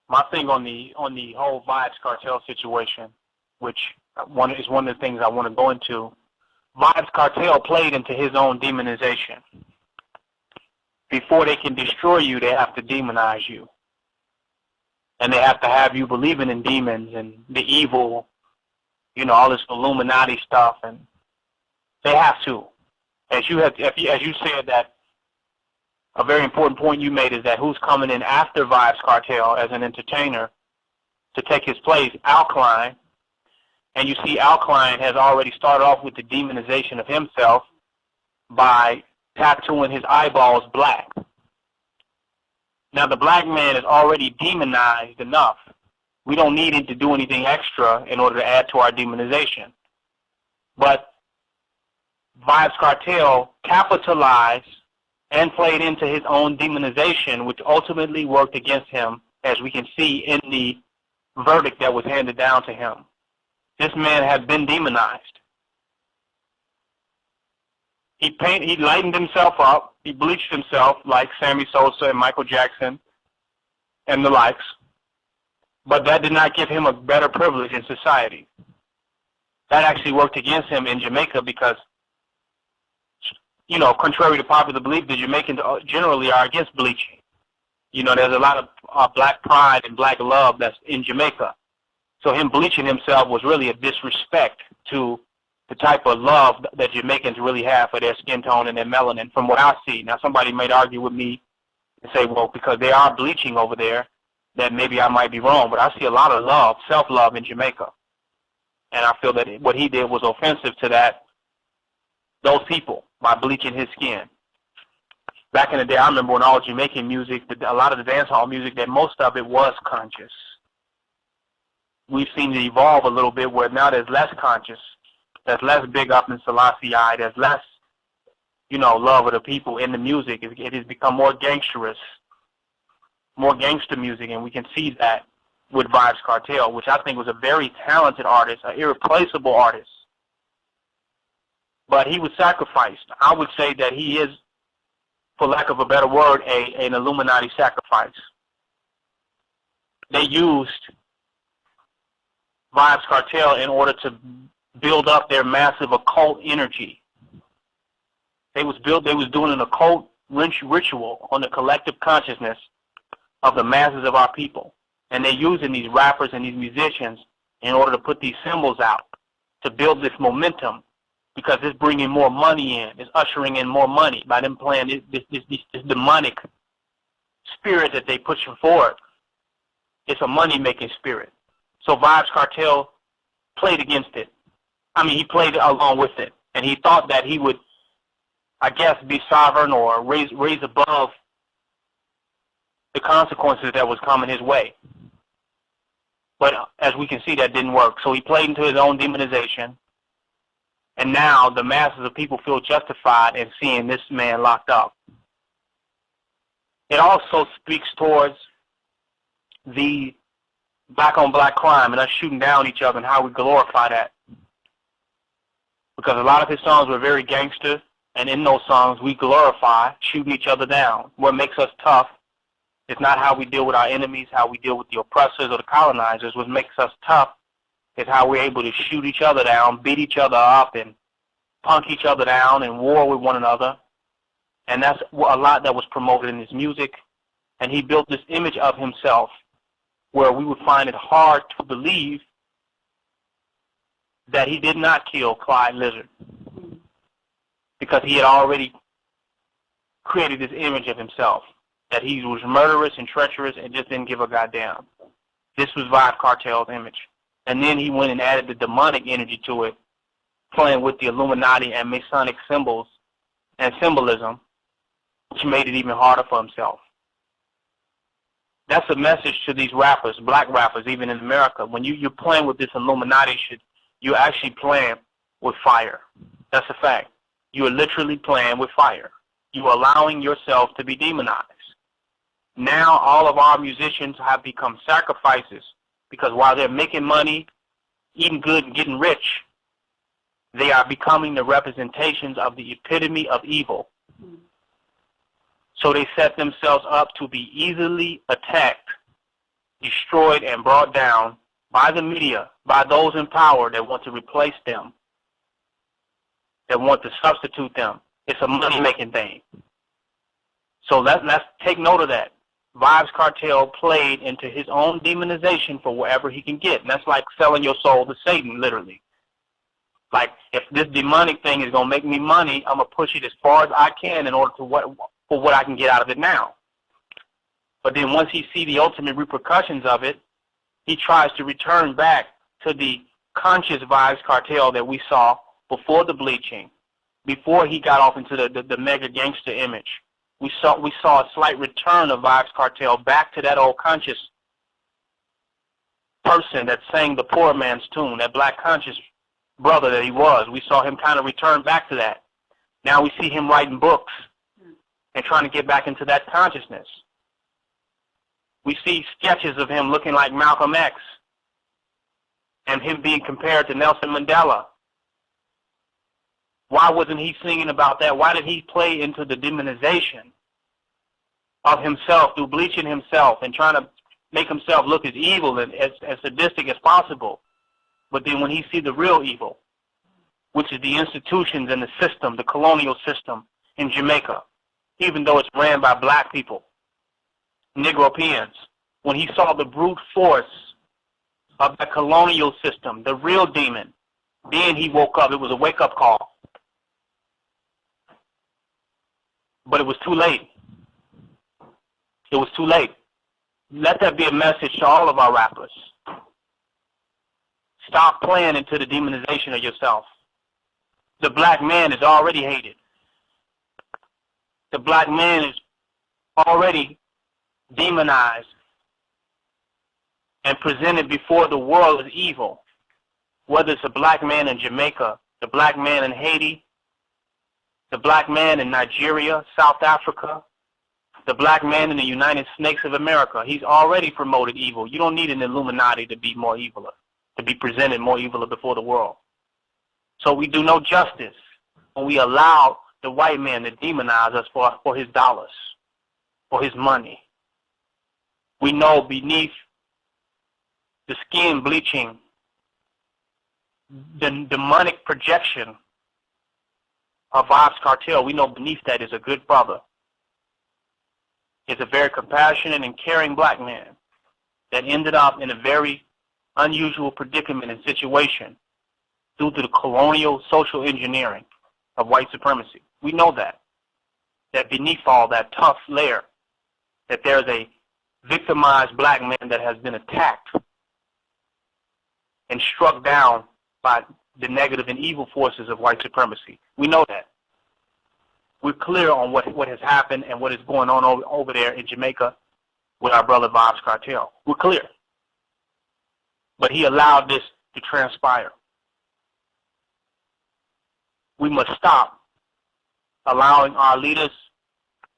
my thing on the whole VYBZ Cartel situation, which is one of the things I want to go into. VYBZ Cartel played into his own demonization. Before they can destroy you, they have to demonize you. And they have to have you believing in demons and the evil, all this Illuminati stuff, and they have to. As you said, that a very important point you made is that who's coming in after VYBZ Cartel as an entertainer to take his place? Alkaline. And you see Alkaline has already started off with the demonization of himself by tattooing his eyeballs black. Now the black man is already demonized enough. We don't need him to do anything extra in order to add to our demonization. But VYBZ Cartel capitalized and played into his own demonization, which ultimately worked against him, as we can see in the verdict that was handed down to him. This man has been demonized. He lightened himself up. He bleached himself like Sammy Sosa and Michael Jackson and the likes. But that did not give him a better privilege in society. That actually worked against him in Jamaica because, contrary to popular belief, the Jamaicans generally are against bleaching. There's a lot of black pride and black love that's in Jamaica. So him bleaching himself was really a disrespect to the type of love that Jamaicans really have for their skin tone and their melanin, from what I see. Now, somebody might argue with me and say, well, because they are bleaching over there, that maybe I might be wrong. But I see a lot of love, self-love in Jamaica. And I feel that what he did was offensive to those people by bleaching his skin. Back in the day, I remember when all Jamaican music, a lot of the dance hall music, that most of it was conscious. We've seen it evolve a little bit where now there's less conscious. There's less big up in Selassie. There's less, love of the people in the music. It has become more gangsterous, more gangster music, and we can see that with VYBZ Cartel, which I think was a very talented artist, an irreplaceable artist. But he was sacrificed. I would say that he is, for lack of a better word, an Illuminati sacrifice. They used VYBZ Cartel in order to build up their massive occult energy. They was doing an occult ritual on the collective consciousness of the masses of our people. And they're using these rappers and these musicians in order to put these symbols out to build this momentum, because it's bringing more money in. It's ushering in more money by them playing this demonic spirit that they pushing forward. It's a money-making spirit. So VYBZ Cartel played against it. He played along with it. And he thought that he would, be sovereign or raise above the consequences that was coming his way. But as we can see, that didn't work. So he played into his own demonization. And now the masses of people feel justified in seeing this man locked up. It also speaks towards the black-on-black crime and us shooting down each other and how we glorify that. Because a lot of his songs were very gangster, and in those songs we glorify shooting each other down. What makes us tough is not how we deal with our enemies, how we deal with the oppressors or the colonizers. What makes us tough is how we're able to shoot each other down, beat each other up, and punk each other down and war with one another. And that's a lot that was promoted in his music. And he built this image of himself where we would find it hard to believe that he did not kill Clyde Lizard, because he had already created this image of himself, that he was murderous and treacherous and just didn't give a goddamn. This was VYBZ Cartel's image. And then he went and added the demonic energy to it, playing with the Illuminati and Masonic symbols and symbolism, which made it even harder for himself. That's a message to these rappers, black rappers, even in America. When you're playing with this Illuminati shit, you're actually playing with fire. That's a fact. You are literally playing with fire. You are allowing yourself to be demonized. Now all of our musicians have become sacrifices, because while they're making money, eating good and getting rich, they are becoming the representations of the epitome of evil. So they set themselves up to be easily attacked, destroyed and brought down by the media, by those in power that want to replace them, that want to substitute them. It's a money-making thing. So let's take note of that. VYBZ Cartel played into his own demonization for wherever he can get. And that's like selling your soul to Satan, literally. Like, if this demonic thing is going to make me money, I'm going to push it as far as I can in order to for what I can get out of it now. But then once he sees the ultimate repercussions of it, he tries to return back to the conscious VYBZ Cartel that we saw before the bleaching, before he got off into the mega gangster image. We saw a slight return of VYBZ Cartel back to that old conscious person that sang the poor man's tune, that black conscious brother that he was. We saw him kind of return back to that. Now we see him writing books and trying to get back into that consciousness. We see sketches of him looking like Malcolm X and him being compared to Nelson Mandela. Why wasn't he singing about that? Why did he play into the demonization of himself through bleaching himself and trying to make himself look as evil and as sadistic as possible? But then when he sees the real evil, which is the institutions and the system, the colonial system in Jamaica, even though it's ran by black people, Negropeans, when he saw the brute force of the colonial system, the real demon, then he woke up. It was a wake-up call. But it was too late. It was too late. Let that be a message to all of our rappers. Stop playing into the demonization of yourself. The black man is already hated. The black man is already demonized and presented before the world as evil. Whether it's a black man in Jamaica, the black man in Haiti, the black man in Nigeria, South Africa, the black man in the United Snakes of America, he's already promoted evil. You don't need an Illuminati to be more evil, to be presented more evil before the world. So we do no justice when we allow the white man to demonize us for his dollars, for his money. We know beneath the skin bleaching, the demonic projection of VYBZ Cartel, we know beneath that is a good brother. Is a very compassionate and caring black man that ended up in a very unusual predicament and situation due to the colonial social engineering of white supremacy. We know that beneath all that tough layer, that there's a victimized black man that has been attacked and struck down by the negative and evil forces of white supremacy. We know that. We're clear on what has happened and what is going on over there in Jamaica with our brother VYBZ Cartel. We're clear. But he allowed this to transpire. We must stop allowing our leaders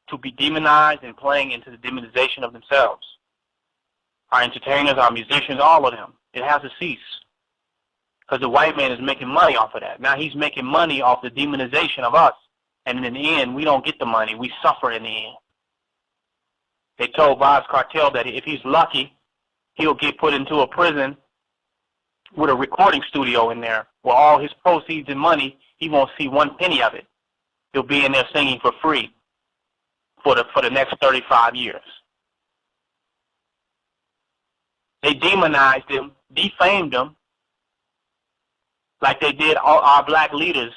to be demonized and playing into the demonization of themselves. Our entertainers, our musicians, all of them. It has to cease. Because the white man is making money off of that. Now he's making money off the demonization of us. And in the end, we don't get the money. We suffer in the end. They told VYBZ Cartel that if he's lucky, he'll get put into a prison with a recording studio in there where all his proceeds and money, he won't see one penny of it. He'll be in there singing for free for the next 35 years. They demonized him, defamed him, like they did all our black leaders,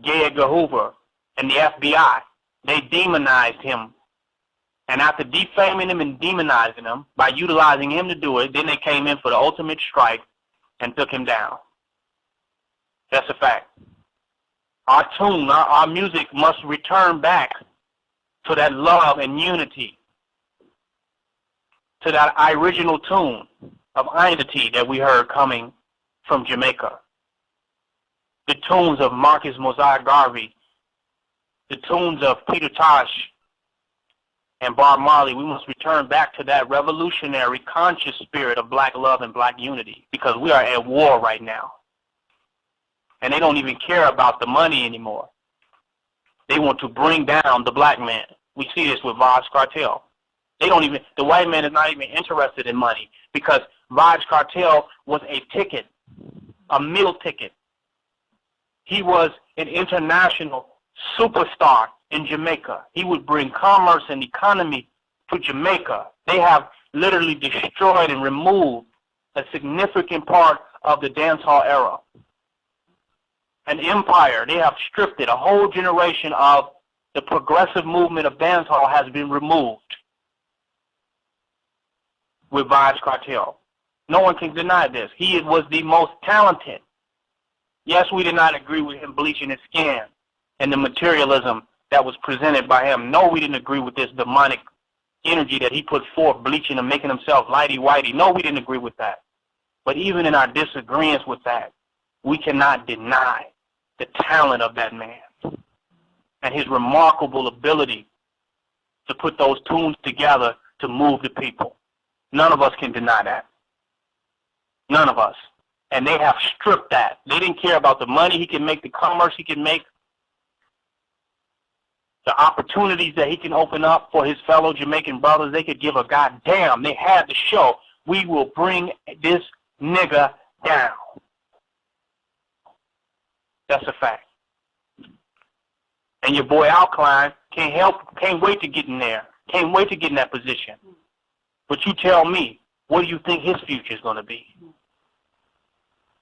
J. Edgar Hoover, and the FBI. They demonized him. And after defaming him and demonizing him, by utilizing him to do it, then they came in for the ultimate strike and took him down. That's a fact. Our tune, our music must return back to that love and unity, to that original tune of identity that we heard coming from Jamaica. The tunes of Marcus Mosiah Garvey, the tunes of Peter Tosh and Bob Marley. We must return back to that revolutionary conscious spirit of black love and black unity, because we are at war right now. And they don't even care about the money anymore. They want to bring down the black man. We see this with VYBZ Cartel. They don't even, the white man is not even interested in money, because VYBZ Cartel was a ticket, a meal ticket. He was an international superstar in Jamaica. He would bring commerce and economy to Jamaica. They have literally destroyed and removed a significant part of the dancehall era. An empire. They have stripped it. A whole generation of the progressive movement of dancehall has been removed with VYBZ Cartel. No one can deny this. He was the most talented. Yes, we did not agree with him bleaching his skin and the materialism that was presented by him. No, we didn't agree with this demonic energy that he put forth, bleaching and making himself lighty-whitey. No, we didn't agree with that. But even in our disagreements with that, we cannot deny the talent of that man and his remarkable ability to put those tunes together to move the people. None of us can deny that. None of us. And they have stripped that. They didn't care about the money he can make, the commerce he can make, the opportunities that he can open up for his fellow Jamaican brothers. They could give a goddamn. They had to show, we will bring this nigga down. That's a fact. And your boy Alkaline can't wait to get in there. Can't wait to get in that position. But you tell me, what do you think his future is going to be?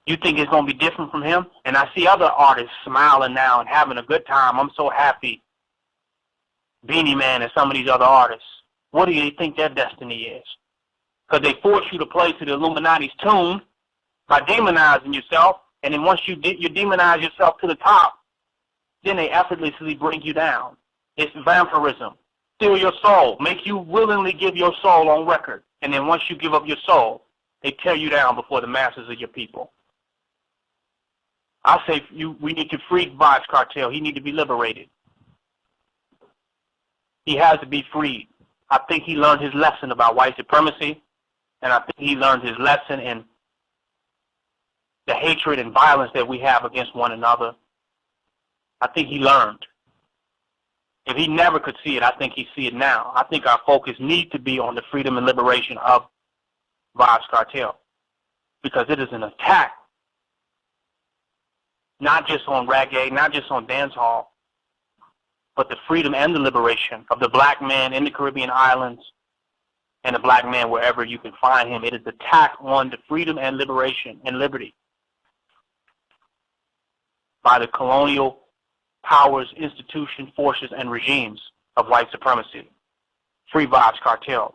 You think it's going to be different from him? And I see other artists smiling now and having a good time. I'm so happy. Beanie Man and some of these other artists. What do you think their destiny is? Because they force you to play to the Illuminati's tune by demonizing yourself. And then once you demonize yourself to the top, then they effortlessly bring you down. It's vampirism. Steal your soul. Make you willingly give your soul on record. And then once you give up your soul, they tear you down before the masses of your people. I say we need to free VYBZ Cartel. He needs to be liberated. He has to be freed. I think he learned his lesson about white supremacy, and I think he learned his lesson in the hatred and violence that we have against one another. I think he learned. If he never could see it, I think he see it now. I think our focus needs to be on the freedom and liberation of VYBZ Cartel, because it is an attack, not just on reggae, not just on dancehall, but the freedom and the liberation of the black man in the Caribbean islands and the black man wherever you can find him. It is an attack on the freedom and liberation and liberty by the colonial powers, institutions, forces, and regimes of white supremacy. Free VYBZ Cartel.